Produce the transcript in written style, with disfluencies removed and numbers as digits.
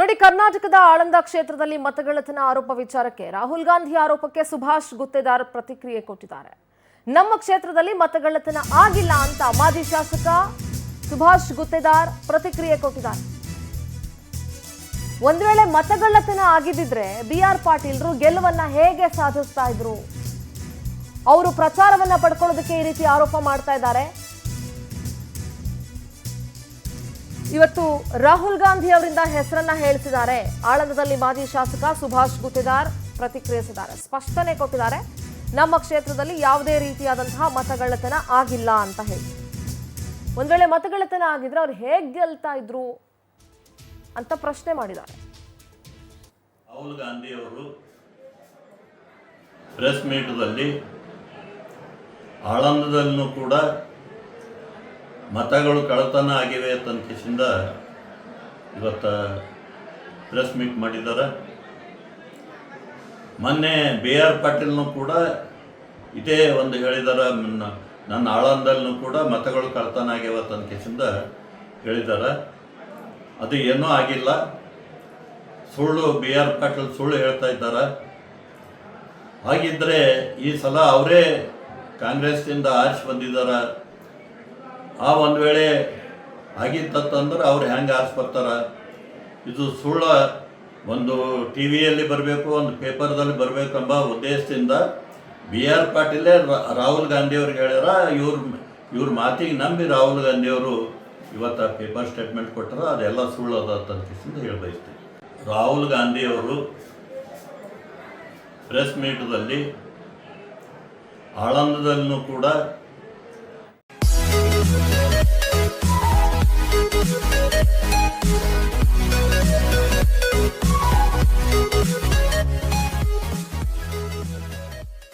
ನೋಡಿ, ಕರ್ನಾಟಕದ ಆಳಂದ ಕ್ಷೇತ್ರದಲ್ಲಿ ಮತಗಳ್ಳತನ ಆರೋಪ ವಿಚಾರಕ್ಕೆ ರಾಹುಲ್ ಗಾಂಧಿ ಆರೋಪಕ್ಕೆ ಸುಭಾಷ್ ಗುತ್ತೇದಾರ್ ಪ್ರತಿಕ್ರಿಯೆ ಕೊಟ್ಟಿದ್ದಾರೆ. ನಮ್ಮ ಕ್ಷೇತ್ರದಲ್ಲಿ ಮತಗಳ್ಳತನ ಆಗಿಲ್ಲ ಅಂತ ಮಾಜಿ ಶಾಸಕ ಸುಭಾಷ್ ಗುತ್ತೇದಾರ್ ಪ್ರತಿಕ್ರಿಯೆ ಕೊಟ್ಟಿದ್ದಾರೆ. ಒಂದ್ ವೇಳೆ ಮತಗಳ್ಳತನ ಆಗಿದ್ದಿದ್ರೆ ಬಿಆರ್ ಪಾಟೀಲ್ರು ಗೆಲುವನ್ನ ಹೇಗೆ ಸಾಧಿಸ್ತಾ ಇದ್ರು? ಅವರು ಪ್ರಚಾರವನ್ನ ಪಡ್ಕೊಳ್ಳೋದಕ್ಕೆ ಈ ರೀತಿ ಆರೋಪ ಮಾಡ್ತಾ ಇದ್ದಾರೆ. ಇವತ್ತು ರಾಹುಲ್ ಗಾಂಧಿ ಅವರಿಂದ ಹೆಸರನ್ನ ಹೇಳಿಸಿದ್ದಾರೆ. ಆಳಂದದಲ್ಲಿ ಮಾಜಿ ಶಾಸಕ ಸುಭಾಷ್ ಗುತ್ತೇದಾರ್ ಪ್ರತಿಕ್ರಿಯಿಸಿದ್ದಾರೆ, ಸ್ಪಷ್ಟನೆ ಕೊಟ್ಟಿದ್ದಾರೆ. ನಮ್ಮ ಕ್ಷೇತ್ರದಲ್ಲಿ ಯಾವುದೇ ರೀತಿಯಾದಂತಹ ಮತಗಳ್ಳತನ ಆಗಿಲ್ಲ ಅಂತ ಹೇಳಿ. ಒಂದ್ ವೇಳೆ ಮತಗಳ್ಳತನ ಆಗಿದ್ರೆ ಅವ್ರು ಹೇಗೆ ಗೆಲ್ತಾ ಇದ್ರು ಅಂತ ಪ್ರಶ್ನೆ ಮಾಡಿದ್ದಾರೆ. ರಾಹುಲ್ ಗಾಂಧಿ ಅವರು ಪ್ರೆಸ್ ಮೀಟ್ನಲ್ಲಿ ಆಳಂದದಲ್ಲೂ ಕೂಡ ಮತಗಳು ಕಳ್ಳತನ ಆಗಿವೆ ಅಂತಂಕಿಸಿಂದ ಇವತ್ತು ಪ್ರೆಸ್ ಮೀಟ್ ಮಾಡಿದ್ದಾರೆ. ಮೊನ್ನೆ BR ಪಾಟೀಲ್ನೂ ಕೂಡ ಇದೇ ಒಂದು ಹೇಳಿದ್ದಾರೆ, ನನ್ನ ಆಳಂದಲ್ಲೂ ಕೂಡ ಮತಗಳು ಕಳ್ಳತನ ಆಗ್ಯಾವ ಅಂತಂಕಿಸಿಂದ ಹೇಳಿದ್ದಾರೆ. ಅದು ಏನೂ ಆಗಿಲ್ಲ, ಸುಳ್ಳು. BR ಪಾಟೀಲ್ ಸುಳ್ಳು ಹೇಳ್ತಾ ಇದ್ದಾರೆ. ಹಾಗಿದ್ದರೆ ಈ ಸಲ ಅವರೇ ಕಾಂಗ್ರೆಸ್ನಿಂದ ಆರಿಸಿ ಬಂದಿದ್ದಾರೆ. ಆ ಒಂದು ವೇಳೆ ಆಗಿತ್ತಂದ್ರೆ ಅವ್ರು ಹೆಂಗೆ ಆರಿಸಿ ಬರ್ತಾರೆ? ಇದು ಸುಳ್ಳ. ಒಂದು TV ಯಲ್ಲಿ ಬರಬೇಕು, ಒಂದು ಪೇಪರ್ದಲ್ಲಿ ಬರಬೇಕೆಂಬ ಉದ್ದೇಶದಿಂದ BR ಪಾಟೀಲೇ ರಾಹುಲ್ ಗಾಂಧಿಯವ್ರಿಗೆ ಹೇಳ್ಯಾರ. ಇವ್ರ ಮಾತಿಗೆ ನಂಬಿ ರಾಹುಲ್ ಗಾಂಧಿಯವರು ಇವತ್ತು ಪೇಪರ್ ಸ್ಟೇಟ್ಮೆಂಟ್ ಕೊಟ್ಟರೆ ಅದೆಲ್ಲ ಸುಳ್ಳು ಅದ ಅಂತ ಹೇಳಿ ಬಯಸ್ತೀವಿ. ರಾಹುಲ್ ಗಾಂಧಿಯವರು ಪ್ರೆಸ್ ಮೀಟ್ನಲ್ಲಿ ಆಳಂದದಲ್ಲೂ ಕೂಡ